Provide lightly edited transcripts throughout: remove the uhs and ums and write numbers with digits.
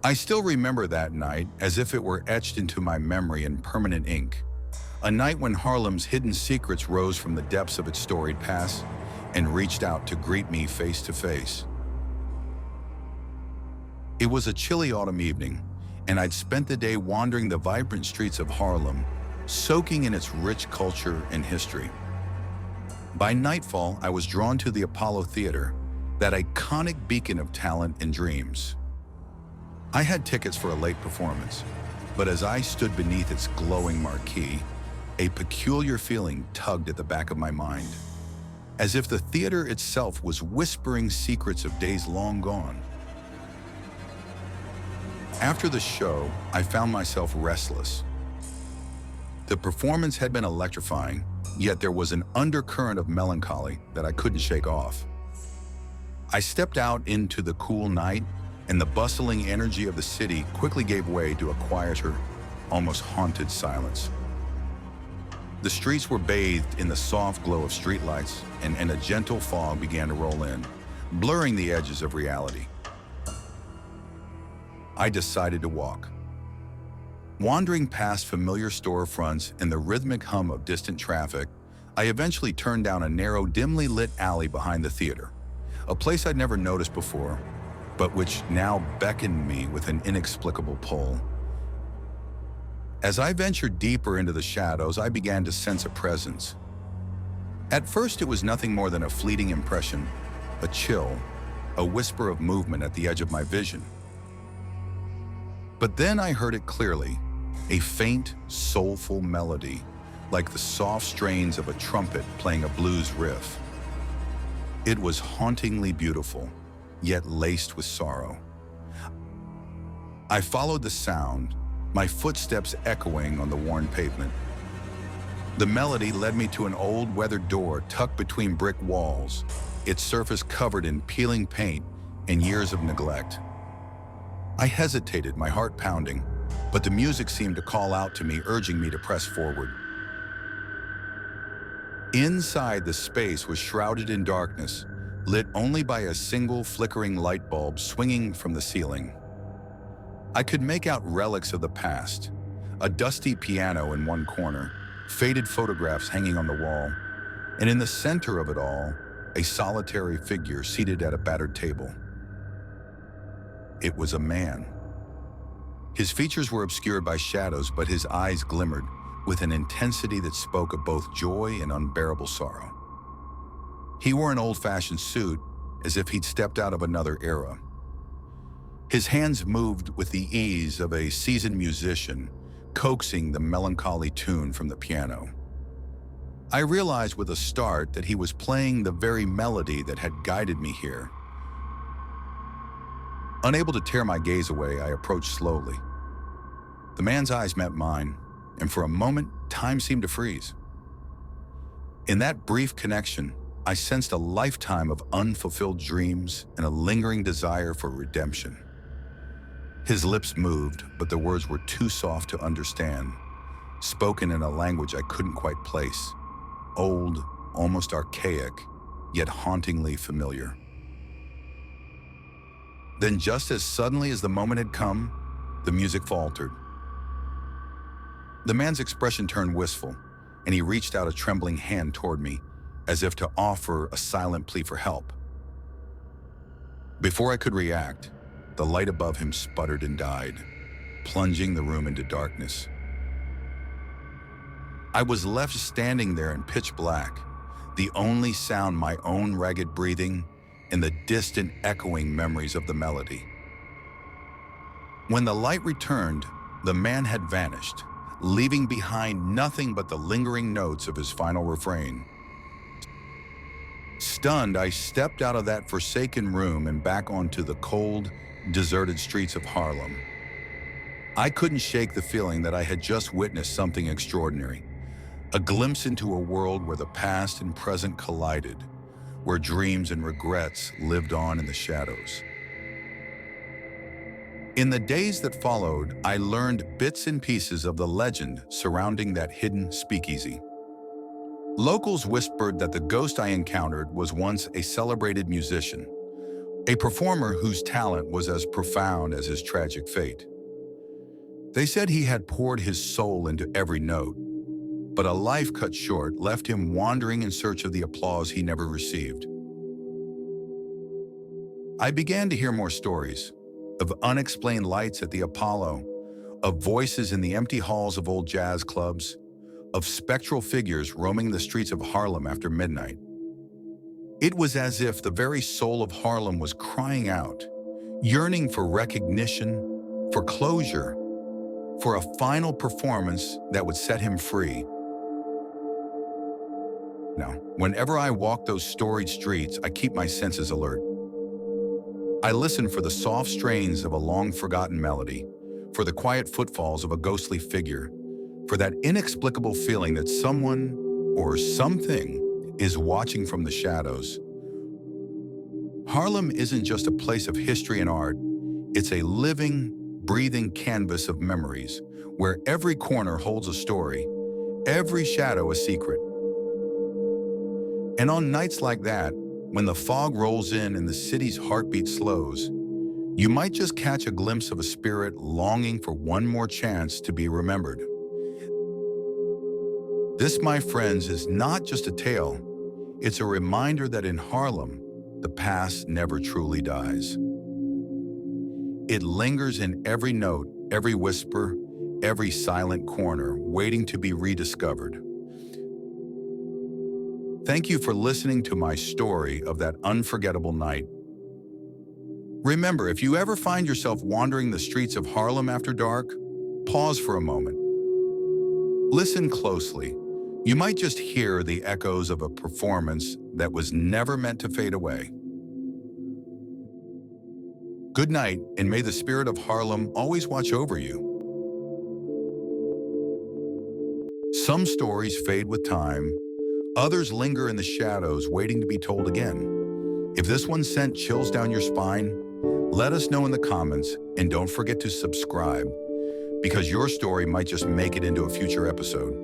I still remember that night as if it were etched into my memory in permanent ink. A night when Harlem's hidden secrets rose from the depths of its storied past and reached out to greet me face to face. It was a chilly autumn evening, and I'd spent the day wandering the vibrant streets of Harlem, soaking in its rich culture and history. By nightfall, I was drawn to the Apollo Theater, that iconic beacon of talent and dreams. I had tickets for a late performance, but as I stood beneath its glowing marquee, a peculiar feeling tugged at the back of my mind, as if the theater itself was whispering secrets of days long gone. After the show, I found myself restless. The performance had been electrifying, yet there was an undercurrent of melancholy that I couldn't shake off. I stepped out into the cool night, and the bustling energy of the city quickly gave way to a quieter, almost haunted silence. The streets were bathed in the soft glow of streetlights, and a gentle fog began to roll in, blurring the edges of reality. I decided to walk. Wandering past familiar storefronts and the rhythmic hum of distant traffic, I eventually turned down a narrow, dimly lit alley behind the theater, a place I'd never noticed before, but which now beckoned me with an inexplicable pull. As I ventured deeper into the shadows, I began to sense a presence. At first, it was nothing more than a fleeting impression, a chill, a whisper of movement at the edge of my vision. But then I heard it clearly, a faint, soulful melody, like the soft strains of a trumpet playing a blues riff. It was hauntingly beautiful, yet laced with sorrow. I followed the sound, my footsteps echoing on the worn pavement. The melody led me to an old weathered door tucked between brick walls, its surface covered in peeling paint and years of neglect. I hesitated, my heart pounding, but the music seemed to call out to me, urging me to press forward. Inside, the space was shrouded in darkness, lit only by a single flickering light bulb swinging from the ceiling. I could make out relics of the past, a dusty piano in one corner, faded photographs hanging on the wall, and in the center of it all, a solitary figure seated at a battered table. It was a man. His features were obscured by shadows, but his eyes glimmered with an intensity that spoke of both joy and unbearable sorrow. He wore an old-fashioned suit, as if he'd stepped out of another era. His hands moved with the ease of a seasoned musician, coaxing the melancholy tune from the piano. I realized with a start that he was playing the very melody that had guided me here. Unable to tear my gaze away, I approached slowly. The man's eyes met mine, and for a moment, time seemed to freeze. In that brief connection, I sensed a lifetime of unfulfilled dreams and a lingering desire for redemption. His lips moved, but the words were too soft to understand, spoken in a language I couldn't quite place. Old, almost archaic, yet hauntingly familiar. Then, just as suddenly as the moment had come, the music faltered. The man's expression turned wistful, and he reached out a trembling hand toward me, as if to offer a silent plea for help. Before I could react, the light above him sputtered and died, plunging the room into darkness. I was left standing there in pitch black, the only sound my own ragged breathing and the distant echoing memories of the melody. When the light returned, the man had vanished, leaving behind nothing but the lingering notes of his final refrain. Stunned, I stepped out of that forsaken room and back onto the cold, deserted streets of Harlem. I couldn't shake the feeling that I had just witnessed something extraordinary, a glimpse into a world where the past and present collided, where dreams and regrets lived on in the shadows. In the days that followed, I learned bits and pieces of the legend surrounding that hidden speakeasy. Locals whispered that the ghost I encountered was once a celebrated musician, a performer whose talent was as profound as his tragic fate. They said he had poured his soul into every note, but a life cut short left him wandering in search of the applause he never received. I began to hear more stories of unexplained lights at the Apollo, of voices in the empty halls of old jazz clubs, of spectral figures roaming the streets of Harlem after midnight. It was as if the very soul of Harlem was crying out, yearning for recognition, for closure, for a final performance that would set him free. Now, whenever I walk those storied streets, I keep my senses alert. I listen for the soft strains of a long-forgotten melody, for the quiet footfalls of a ghostly figure, for that inexplicable feeling that someone or something is watching from the shadows. Harlem isn't just a place of history and art, it's a living, breathing canvas of memories, where every corner holds a story, every shadow a secret. And on nights like that, when the fog rolls in and the city's heartbeat slows, you might just catch a glimpse of a spirit longing for one more chance to be remembered. This, my friends, is not just a tale. It's a reminder that in Harlem, the past never truly dies. It lingers in every note, every whisper, every silent corner, waiting to be rediscovered. Thank you for listening to my story of that unforgettable night. Remember, if you ever find yourself wandering the streets of Harlem after dark, pause for a moment. Listen closely. You might just hear the echoes of a performance that was never meant to fade away. Good night, and may the spirit of Harlem always watch over you. Some stories fade with time, others linger in the shadows waiting to be told again. If this one sent chills down your spine, let us know in the comments, and don't forget to subscribe, because your story might just make it into a future episode.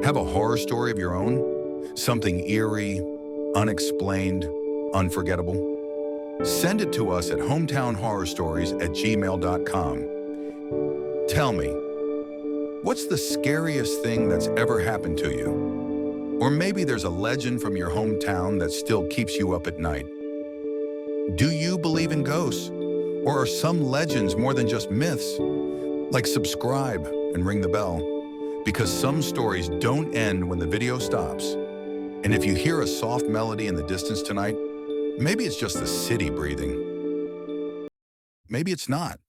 Have a horror story of your own? Something eerie, unexplained, unforgettable? Send it to us at HometownHorrorStories@gmail.com. Tell me, what's the scariest thing that's ever happened to you? Or maybe there's a legend from your hometown that still keeps you up at night. Do you believe in ghosts? Or are some legends more than just myths? Like, subscribe and ring the bell, because some stories don't end when the video stops. And if you hear a soft melody in the distance tonight, maybe it's just the city breathing. Maybe it's not.